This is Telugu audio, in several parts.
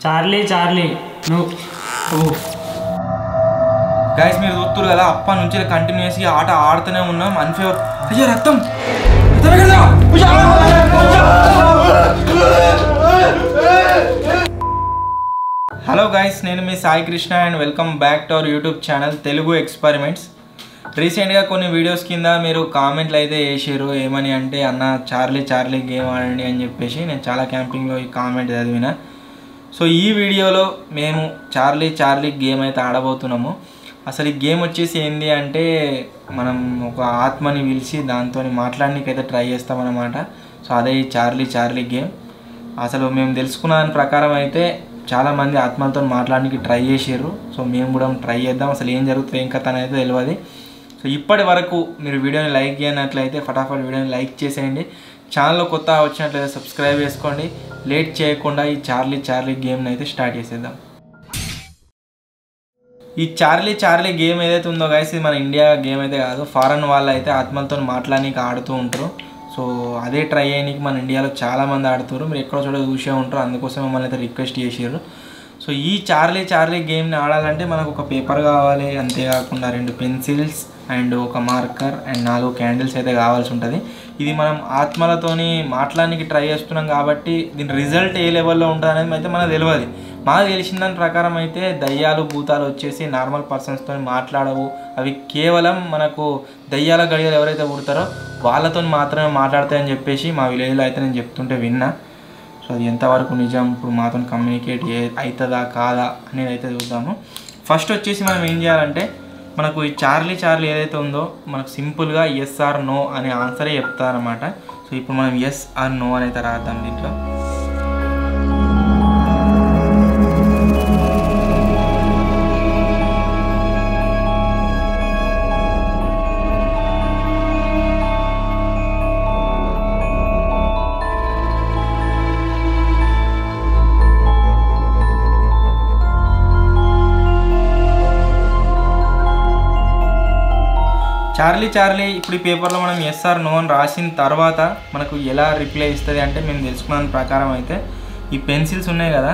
చార్లీ చార్లీ నువ్వు గైస్ మీరు చూస్తున్నారు కదా అప్పటి నుంచి కంటిన్యూస్గా ఆట ఆడుతూనే ఉన్నాం. అన్ఫేవర్ అయ్యో రక్తం హలో గైస్, నేను మీ Sai Krishna and welcome back to our YouTube channel Telugu experiments. రీసెంట్గా కొన్ని వీడియోస్ కింద మీరు కామెంట్లు అయితే చేసారు. ఏమని అంటే అన్న చార్లీ చార్లీ గేమ్ ఆడండి అని చెప్పేసి. నేను చాలా క్యాంపింగ్లో ఈ కామెంట్ చదివిన. సో ఈ వీడియోలో మేము చార్లీ చార్లీ గేమ్ అయితే ఆడబోతున్నాము. అసలు ఈ గేమ్ వచ్చేసి ఏంటి అంటే మనం ఒక ఆత్మని పిలిచి దాంతో మాట్లాడడానికైతే ట్రై చేస్తామన్నమాట. సో అదే ఈ చార్లీ చార్లీ గేమ్. అసలు మేము తెలుసుకున్న దాని ప్రకారం అయితే చాలామంది ఆత్మలతో మాట్లాడడానికి ట్రై చేసారు. సో మేము కూడా ట్రై చేద్దాం. అసలు ఏం జరుగుతుంది ఏం కథ అనేది తెలియదు. సో ఇప్పటి వరకు మీరు వీడియోని లైక్ చేయనట్లయితే ఫటాఫట్ వీడియోని లైక్ చేసేయండి. ఛానల్లో కొత్త వచ్చినట్లయితే సబ్స్క్రైబ్ చేసుకోండి. లేట్ చేయకుండా ఈ చార్లీ చార్లీ గేమ్ని అయితే స్టార్ట్ చేసేద్దాం. ఈ చార్లీ చార్లీ గేమ్ ఏదైతే ఉందో గైస్, ఇది మన ఇండియా గేమ్ అయితే కాదు. ఫారెన్ వాళ్ళు అయితే ఆత్మలతో మాట్లాడడానికి ఆడుతూ ఉంటారు. సో అదే ట్రై చేయడానికి మన ఇండియాలో చాలామంది ఆడుతారు. మీరు ఎక్కడో చోట చూసే ఉంటారు. అందుకోసం మమ్మల్ని అయితే రిక్వెస్ట్ చేసారు. సో ఈ చార్లీ చార్లీ గేమ్ని ఆడాలంటే మనకు ఒక పేపర్ కావాలి, అంతేకాకుండా 2 పెన్సిల్స్ అండ్ ఒక మార్కర్ అండ్ 4 క్యాండిల్స్ అయితే కావాల్సి ఉంటుంది. ఇది మనం ఆత్మలతోని మాట్లాడడానికి ట్రై చేస్తున్నాం కాబట్టి దీని రిజల్ట్ ఏ లెవెల్లో ఉంటుంది అనేది అయితే మనకు తెలియదు. మాకు తెలిసిన దాని ప్రకారం అయితే దయ్యాలు భూతాలు వచ్చేసి నార్మల్ పర్సన్స్తో మాట్లాడవు. అవి కేవలం మనకు దయ్యాల గడియలు ఎవరైతే పుడతారో వాళ్ళతో మాత్రమే మాట్లాడతాయని చెప్పేసి మా విలేజ్లో అయితే నేను చెప్తుంటే విన్నా. సో అది ఎంతవరకు నిజం, ఇప్పుడు మాతో కమ్యూనికేట్ అవుతుందా కాదా అనేది అయితే చూద్దాము. ఫస్ట్ వచ్చేసి మనం ఏం చేయాలంటే మనకు ఈ చార్లీ చార్లీ ఏదైతే ఉందో మనకు సింపుల్గా ఎస్ ఆర్ నో అనే ఆన్సరే చెప్తారనమాట. సో ఇప్పుడు మనం ఎస్ ఆర్ నో అని అయితే రాద్దాం దీంట్లో. చార్లీ చార్లీ ఇప్పుడు ఈ పేపర్లో మనం ఎస్ ఆర్ నో అని రాసిన తర్వాత మనకు ఎలా రిప్లై ఇస్తుంది అంటే మేము తెలుసుకున్న ప్రకారం అయితే ఈ పెన్సిల్స్ ఉన్నాయి కదా,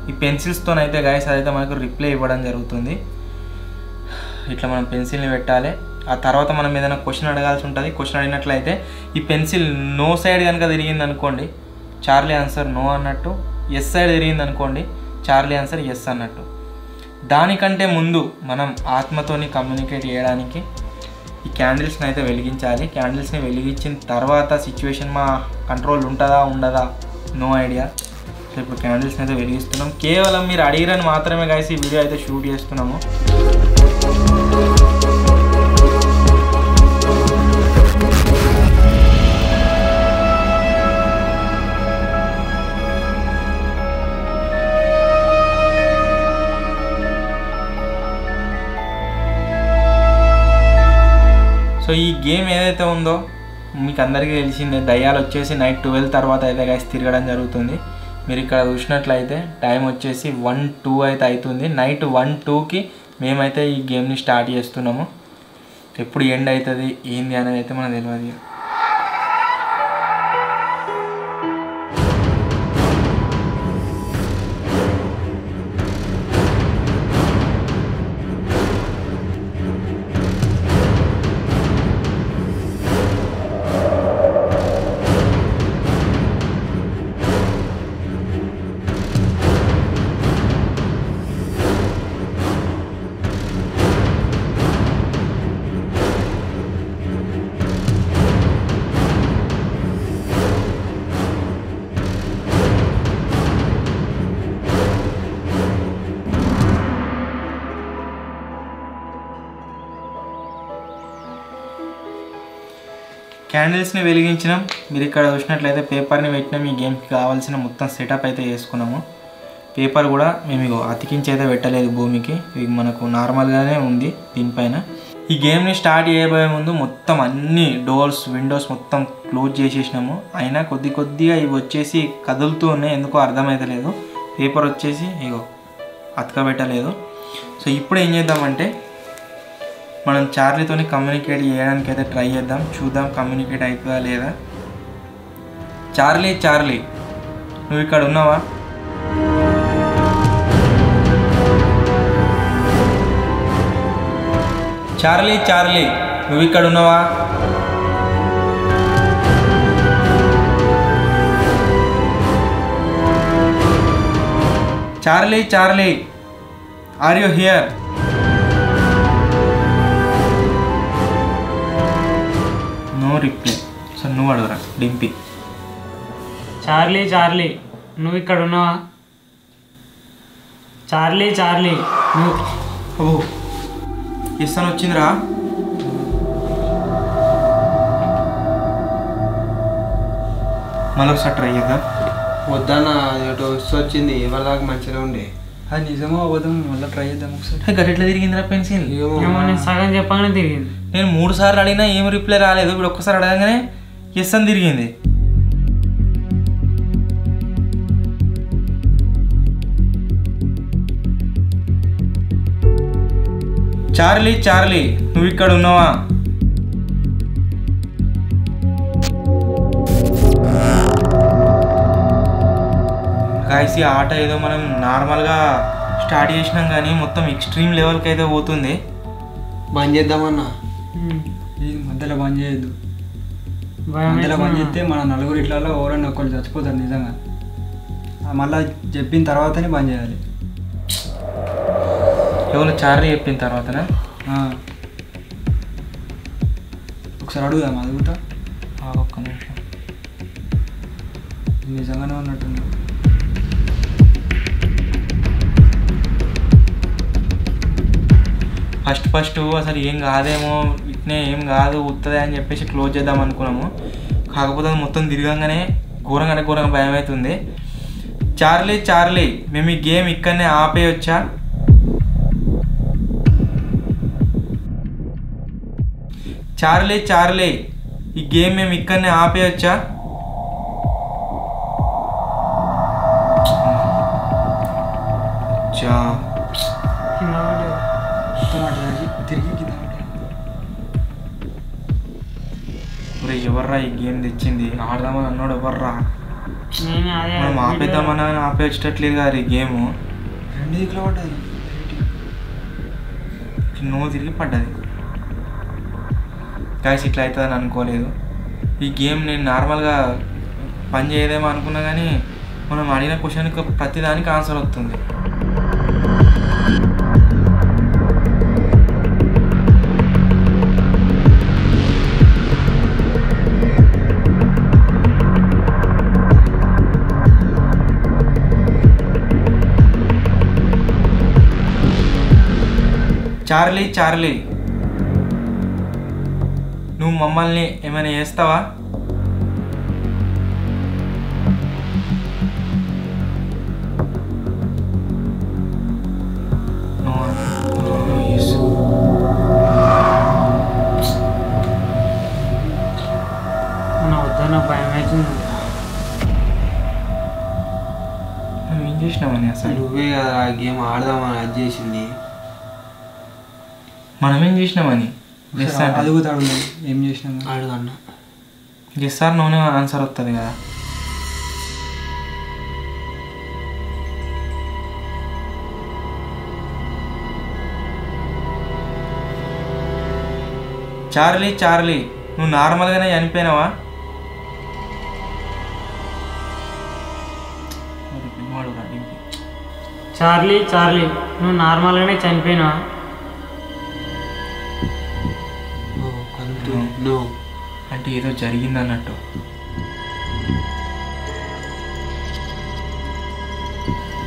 ఈ పెన్సిల్స్తోనైతే గైస్ అదైతే మనకు రిప్లై ఇవ్వడం జరుగుతుంది. ఇట్లా మనం పెన్సిల్ని పెట్టాలి. ఆ తర్వాత మనం ఏదైనా క్వశ్చన్ అడగాల్సి ఉంటుంది. క్వశ్చన్ అడిగినట్లయితే ఈ పెన్సిల్ నో సైడ్ కనుక తిరిగింది అనుకోండి చార్లీ ఆన్సర్ నో అన్నట్టు, ఎస్ సైడ్ తిరిగింది అనుకోండి చార్లీ ఆన్సర్ ఎస్ అన్నట్టు. దానికంటే ముందు మనం ఆత్మతోని కమ్యూనికేట్ చేయడానికి ఈ క్యాండిల్స్ని అయితే వెలిగించాలి. క్యాండిల్స్ని వెలిగించిన తర్వాత సిచ్యువేషన్ మా కంట్రోల్ ఉంటుందా ఉండదా నో ఐడియా. సో ఇప్పుడు క్యాండిల్స్ని అయితే వెలిగిస్తున్నాం. కేవలం మీరు అడిగిరని మాత్రమే గైస్ ఈ వీడియో అయితే షూట్ చేస్తున్నాము. సో ఈ గేమ్ ఏదైతే ఉందో మీకు అందరికీ తెలిసిందే, దయ్యాలు వచ్చేసి నైట్ 12 తర్వాత అయితే గైస్ తిరగడం జరుగుతుంది. మీరు ఇక్కడ చూసినట్లయితే టైం వచ్చేసి 1-2 అయితే అవుతుంది. నైట్ 1-2కి మేమైతే ఈ గేమ్ని స్టార్ట్ చేస్తున్నాము. ఎప్పుడు ఎండ్ అవుతుంది ఏంది అనేది అయితే మనకు తెలియదు. క్యాండిల్స్ని వెలిగించినాం. మీరు ఇక్కడ చూసినట్లయితే పేపర్ని పెట్టినాం. ఈ గేమ్కి కావాల్సిన మొత్తం సెటప్ అయితే చేసుకున్నాము. పేపర్ కూడా మేము ఇగో అతికించి అయితే పెట్టలేదు భూమికి, ఇది మనకు నార్మల్గానే ఉంది దీనిపైన. ఈ గేమ్ని స్టార్ట్ చేయబోయే ముందు మొత్తం అన్ని డోర్స్ విండోస్ మొత్తం క్లోజ్ చేసేసినాము. అయినా కొద్దిగా ఇవి వచ్చేసి కదులుతూ ఉన్నాయి, ఎందుకో అర్థమవుతలేదు. పేపర్ వచ్చేసి ఇగో అతకబెట్టలేదు. సో ఇప్పుడు ఏం చేద్దామంటే మనం చార్లీతోని కమ్యూనికేట్ చేయడానికి అయితే ట్రై చేద్దాం. చూద్దాం కమ్యూనికేట్ అవుతుందా లేదా. చార్లీ చార్లీ నువ్వు ఇక్కడ ఉన్నావా? చార్లీ చార్లీ నువ్వు ఇక్కడ ఉన్నావా? Charlie Charlie are you here? No reply. Sir నువ్వు అడుగురా డింపి. చార్లీ చార్లీ నువ్వు ఇక్కడ ఉన్నావా? చార్లీ చార్లీ నువ్వు ఓ ఎస్ అని వచ్చిందిరా. మళ్ళీ ఒకసారి ట్రై చేద్దాం. వద్దన్న ఏటో వచ్చింది ఎవరిదాకా మంచిగా ఉండే. అది నిజమో అబద్ధం మళ్ళీ ట్రై చేద్దాం ఒకసారి. గట్లా తిరిగిందిరా పెన్సిల్. ఏమో నేను సగం చెప్పగానే తిరిగింది. నేను 3 సార్లు అడిగినా ఏం రిప్లై రాలేదు. ఇప్పుడు ఒక్కసారి అడగగానే ఎస్ అని తిరిగింది. చార్లీ చార్లీ నువ్వు ఇక్కడ ఉన్నావా? గాయస్ ఈ ఆట ఏదో మనం నార్మల్గా స్టార్ట్ చేసినాం కానీ మొత్తం ఎక్స్ట్రీమ్ లెవెల్కి అయితే పోతుంది. బంద్ చేద్దామన్నా. ఇది మధ్యలో బంద్ చేయొద్దు. భయం మధ్యలో బంద్ వేస్తుంది. చేస్తే మన నలుగురు ఇట్లలో ఎవరైనా ఒకళ్ళు చచ్చిపోతారు నిజంగా. మళ్ళీ చెప్పిన తర్వాతనే బంద్ చేయాలి. ఎవరు చార్లీ చెప్పిన తర్వాతనా? ఒకసారి అడుగుదాం అది కూడా. ఒక్క నిమిషం. నిజంగానే ఉన్నట్టుంది. ఫస్ట్ అసలు ఏం కాదేమో, ఇట్నే ఏం కాదు ఉత్తదే అని చెప్పేసి క్లోజ్ చేద్దాం అనుకున్నాము. కాకపోతే అది మొత్తం తిరగంగానే ఘోరంగా భయం అవుతుంది. చార్లీ చార్లీ మేము ఈ గేమ్ ఇక్కడనే ఆపేయొచ్చా? చార్లీ చార్లీ ఈ గేమ్ మేము ఇక్కడనే ఆపేయొచ్చా? కింద పడ్డది. తిరిగి కింద పడ్డాడు. ఎవర్రా ఈ గేమ్ తెచ్చింది? ఆడదామని అన్నాడు ఎవర్రా? నేను అదే మనం ఆపేద్దామని ఆపేసేటట్లేదు కదా ఈ గేము. 2 దిక్కులో పడ్డది. నువ్వు తిరిగి పడ్డది. గాయస్ ఇట్లా అవుతుందని అనుకోలేదు. ఈ గేమ్ నేను నార్మల్గా పని చేయదేమో అనుకున్నా కానీ మనం అడిగిన క్వశ్చన్కి ప్రతిదానికి ఆన్సర్ వస్తుంది. చార్లీ చార్లీ నువ్వు మమ్మల్ని ఏమైనా చేస్తావా? వద్దన్న భయం అవుతుంది. మనం ఏం చేసినామని అసలు? నువ్వే కదా ఆ గేమ్ ఆడదామని అది చేసింది. మనం ఏం చేసినామని? అది కూడా అడుగుదాం ఏం చేసినాము. అడుగన్నా. ఎస్ ఆర్ నోనే ఆన్సర్ వస్తుంది కదా. చార్లీ చార్లీ నువ్వు నార్మల్గానే చనిపోయినావా? చార్లీ చార్లీ నువ్వు నార్మల్గానే చనిపోయినా? నో అంటే ఏదో జరిగిందన్నట్టు.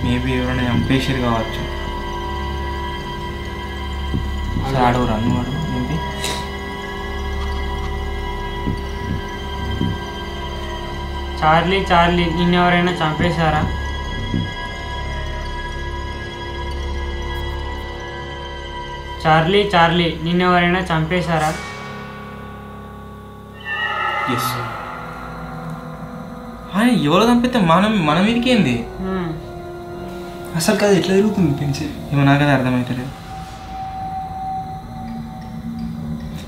మేబీ ఎవరైనా చంపేసారు కావచ్చు. అసలు అడుగురా నువ్వు అడుగు. ఏంటి చార్లీ చార్లీ నిన్నెవరైనా చంపేశారా? చార్లీ చార్లీ నిన్నెవరైనా చంపేశారా? ఎస్. ఎవరో చంపితే మనం మీదకేంది? అసలు కాదు ఎట్లా తిరుగుతుంది పెన్సిల్? ఏమో నాకది అర్థమవుతలేదు.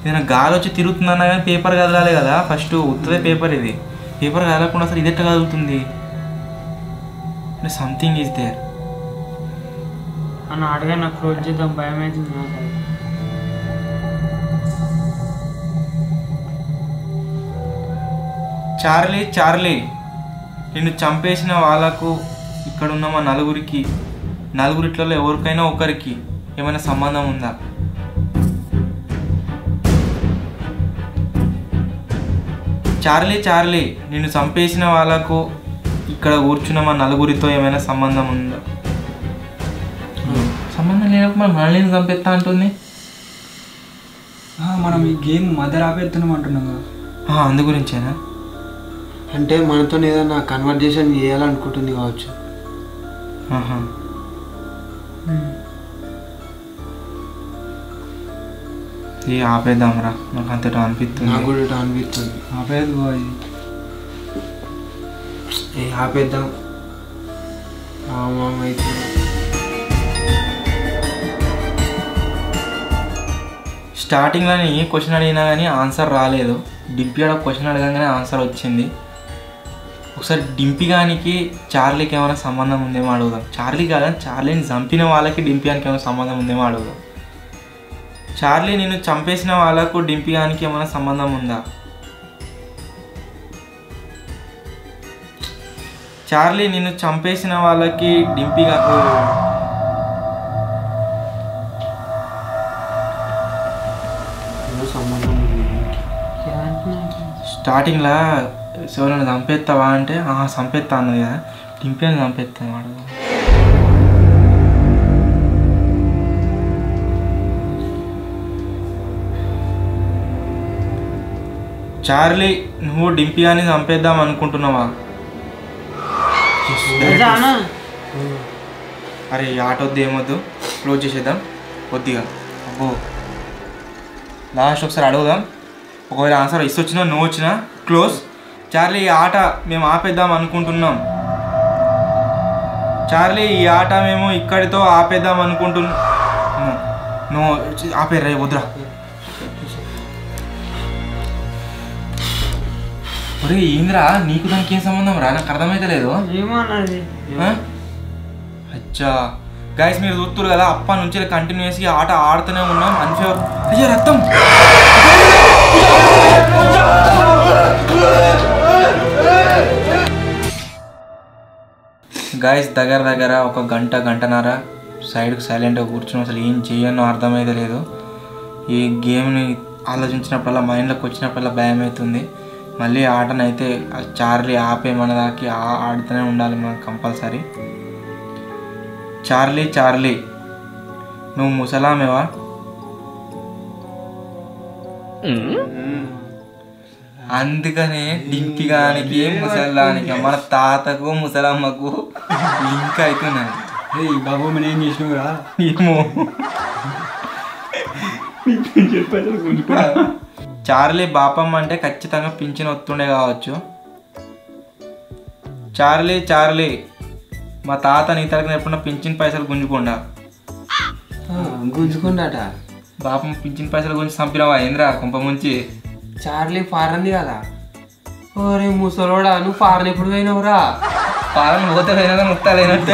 ఏదైనా గాలి వచ్చి తిరుగుతుందన్నా కానీ పేపర్ కదలాలి కదా ఫస్ట్. ఉత్తదే పేపర్. ఇది పేపర్ కదలకుండా అసలు ఇది ఎట్లా కదులుతుంది? అంటే సంథింగ్ ఈజ్ దేర్. అన్న అడగా నాకు క్లోజ్ చేద్దాం, భయం అవుతుంది నాకు. చార్లీ చార్లీ నిన్ను చంపేసిన వాళ్ళకు ఇక్కడున్న మా నలుగురిట్లలో ఎవరికైనా ఒకరికి ఏమైనా సంబంధం ఉందా? చార్లీ చార్లీ నిన్ను చంపేసిన వాళ్ళకు ఇక్కడ కూర్చున్న మా నలుగురితో ఏమైనా సంబంధం ఉందా? సంబంధం లేనప్పుడు మనం మనల్ని చంపేస్తా అంటుంది. మనం ఈ గేమ్ మదర్ ఆపేస్తున్నాం అంటున్నాం కదా. అందు గురించేనా? అంటే మనతో ఏదైనా కన్వర్జేషన్ చేయాలనుకుంటుంది కావచ్చు. ఆపేద్దాంరా, నాకు అంతటా అనిపిస్తుంది. నాకు కూడా అనిపిస్తుంది. ఆపేది బాయ్, ఆపేద్దాం. అయితే స్టార్టింగ్లో నేను ఏ క్వశ్చన్ అడిగినా కానీ ఆన్సర్ రాలేదు. డింపీ ఆడ క్వశ్చన్ అడగగానే ఆన్సర్ వచ్చింది. ఒకసారి డింపీ గానికి చార్లీకి ఏమైనా సంబంధం ఉందేమో అడుగుదాం. చార్లీ కాదని చార్లీని చంపిన వాళ్ళకి డింపీ గానికి ఏమైనా సంబంధం ఉందేమో అడుగుదాం. చార్లీ నిన్ను చంపేసిన వాళ్ళకు డింపీ గానికి ఏమైనా సంబంధం ఉందా? చార్లీ నిన్ను చంపేసిన వాళ్ళకి డింపీ స్టార్టింగ్లో శివలను చంపేస్తావా అంటే చంపేస్తా అన్నది కదా, డింపీ అని చంపేస్తాను వాడు. చార్లీ నువ్వు డింపీ అని చంపేద్దాం అనుకుంటున్నావా? అరే ఆటొద్దు, ఏమొద్దు, క్లోజ్ చేసేద్దాం కొద్దిగా. అబ్బో లాస్ట్ ఒకసారి అడుగుదాం. ఒకవేళ ఆన్సర్ ఇస్ వచ్చినా నువ్వు వచ్చినా క్లోజ్. చార్లీ ఈ ఆట మేము ఆపేద్దాం అనుకుంటున్నాం. చార్లీ ఈ ఆట మేము ఇక్కడితో ఆపేద్దాం అనుకుంటున్నాం. నువ్వు ఆపేర్రా, వద్దురా. ఒరే ఏంద్రా, నీకు దానికి ఏం సంబంధం రా? నాకు అర్థమైతే లేదు. అచ్చా గైస్, మీరు చూస్తున్నారు కదా, అప్ప నుంచి కంటిన్యూస్గా ఆట ఆడుతూనే ఉన్నాం. అన్ఫేవర్ అయ్యో రక్తం. గైస్ దగ్గర ఒక గంటన్నర సైడ్కి సైలెంట్గా కూర్చుని అసలు ఏం చేయనో అర్థమైతే లేదు. ఈ గేమ్ని ఆలోచించినప్పుడల్లా, మైండ్లోకి వచ్చినప్పుడల్లా భయం అవుతుంది. మళ్ళీ ఆటనైతే చార్లీ ఆపేమన్నదాకి ఆడుతూనే ఉండాలి మనం కంపల్సరీ. చార్లీ చార్లీ నువ్వు ముసలామేవా? అందుకనే డింపీ గానికి ముసలానికి మన తాతకు ముసలమ్మకు లింక్ అవుతున్నాను. బాబు మనం ఏం చేసినవురా? ఏమో. చార్లీ బాపమ్మ అంటే ఖచ్చితంగా పింఛన్ వస్తుండే కావచ్చు. చార్లీ చార్లీ మా తాత నీ తరగతి ఎప్పుడన్నా పింఛన్ పైసలు గుంజుకుండాట. బాపమ్మ పింఛన్ పైసలు గురించి చంపినవా ఏంద్రా కుంప ముంచి? చార్లీ ఫారెన్ది కదా. ఓరే ముసలోడా, నువ్వు ఫారెన్ ఎప్పుడు పోయినవురా? ఫారెన్ పోతే పోయినా ముట్టాలేనట్టు.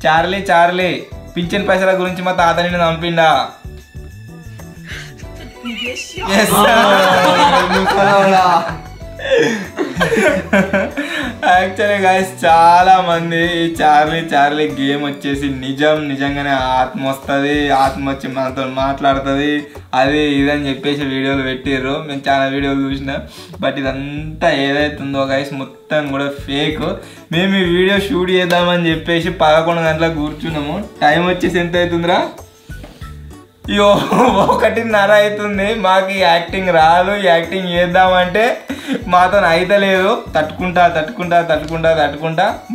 చార్లీ చార్లీ పింఛన్ పైసల గురించి మా తాత నిన్ను చంపిండా? యాక్చువల్లీ గైస్ చాలా మంది ఈ చార్లీ గేమ్ వచ్చేసి నిజంగానే ఆత్మ వస్తుంది, ఆత్మ వచ్చి మనతో మాట్లాడుతుంది, అది ఇదని చెప్పేసి వీడియోలు పెట్టిర్రు. మేము చాలా వీడియోలు చూసినాం. బట్ ఇదంతా ఏదైతుందో గైస్ మొత్తం కూడా ఫేక్. మేము ఈ వీడియో షూట్ చేద్దామని చెప్పేసి 11 గంటలకు కూర్చున్నాము. టైం వచ్చేసి ఎంత అవుతుందిరా? 1:30 అవుతుంది. మాకు ఈ యాక్టింగ్ రాదు. ఈ యాక్టింగ్ చేద్దామంటే మాతో అయితలేదు. తట్టుకుంటా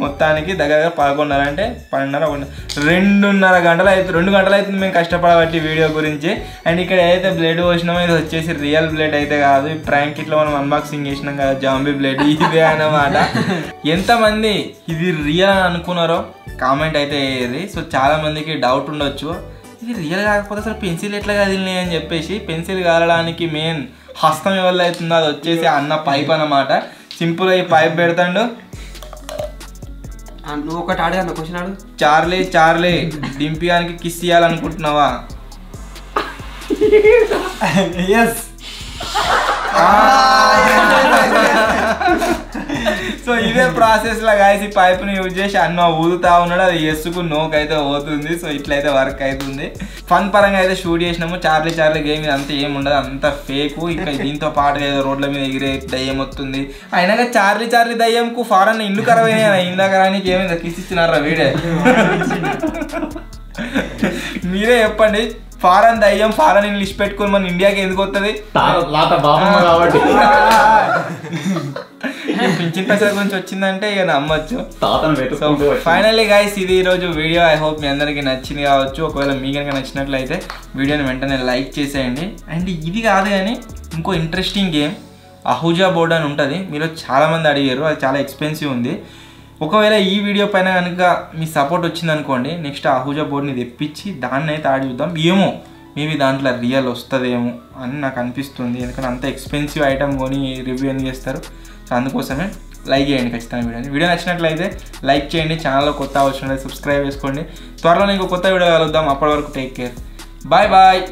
మొత్తానికి దగ్గర 11:30 అంటే 12:30 2:30 గంటలు అవుతుంది. 2 గంటలు అవుతుంది మేము కష్టపడబట్టి వీడియో గురించి. అండ్ ఇక్కడ ఏదైతే బ్లడ్ పోసినామో ఇది వచ్చేసి రియల్ బ్లడ్ అయితే కాదు. ఈ ప్రాంక్ ఇట్లా మనం అన్బాక్సింగ్ చేసినాం కదా జాంబీ బ్లడ్, ఇదే అన్నమాట. ఎంతమంది ఇది రియల్ అని అనుకున్నారో కామెంట్ అయితే అయ్యేది. సో చాలా మందికి డౌట్ ఉండొచ్చు, ఇది రియల్ కాకపోతే అసలు పెన్సిల్ ఎట్లా కదిలినాయి అని చెప్పేసి. పెన్సిల్ కాలడానికి మెయిన్ హస్తం ఎవరు అవుతుందో అది వచ్చేసి అన్న పైప్ అన్నమాట. సింపుల్గా ఈ పైప్ పెడతాడు, నువ్వు ఒకటి ఆడే అన్న క్వశ్చన్ ఆడు. చార్లీ డింపియానికి కిస్ ఇవ్వాలనుకుంటున్నావా? ఎస్. సో ఇదే ప్రాసెస్ లా గాయస్ ఈ పైప్ని యూజ్ చేసి అన్న ఊదుతా ఉన్నాడు, అది ఎస్సుకు నోకి అయితే పోతుంది. సో ఇట్లయితే వర్క్ అవుతుంది. ఫన్ పరంగా అయితే షూట్ చేసినాము. చార్లీ గేమ్ ఇది అంతా ఏమి ఉండదు, అంత ఫేకు. ఇంకా దీంతో పాటు ఏదో రోడ్ల మీద ఎగిరే దయ్యం వస్తుంది. అయినాక చార్లీ దయ్యంకు ఫారెన్ ఇల్లు ఖరాబ్ అయినాయి. ఇందాక రానికి ఏమైందా కిస్ ఇచ్చినారా వీడే? మీరే చెప్పండి, ఫారెన్ దయ్యం ఫారెన్ ఇంగ్లీష్ పెట్టుకుని మన ఇండియాకి ఎందుకు వస్తుంది? పింఛన్ పైసల గురించి వచ్చిందంటే ఇక నమ్మొచ్చు. సో ఫైనల్లీ గైస్ ఇది ఈరోజు వీడియో. ఐ హోప్ మీ అందరికీ నచ్చింది కావచ్చు. ఒకవేళ మీ కనుక నచ్చినట్లయితే వీడియోని వెంటనే లైక్ చేసేయండి. అండ్ ఇది కాదు కానీ ఇంకో ఇంట్రెస్టింగ్ గేమ్ అహూజా బోర్డ్ అని ఉంటుంది. మీరు చాలామంది అడిగారు, అది చాలా ఎక్స్పెన్సివ్ ఉంది. ఒకవేళ ఈ వీడియో పైన కనుక మీ సపోర్ట్ వచ్చిందనుకోండి, నెక్స్ట్ అహూజా బోర్డ్ని తెప్పించి దాన్ని అయితే ఆడి చూద్దాం. ఏమో మేబీ దాంట్లో రియల్ వస్తుందేమో అని నాకు అనిపిస్తుంది. ఎందుకంటే అంత ఎక్స్పెన్సివ్ ఐటమ్ కొని రివ్యూ ఎందుకు చేస్తారు? సో అందుకోసమే లైక్ చేయండి ఖచ్చితంగా. వీడియో నచ్చినట్లయితే లైక్ చేయండి. ఛానల్లో కొత్త వచ్చినట్లయితే సబ్స్క్రైబ్ చేసుకోండి. త్వరలో ఇంకో కొత్త వీడియో కలుద్దాం. అప్పటి వరకు టేక్ కేర్. బాయ్.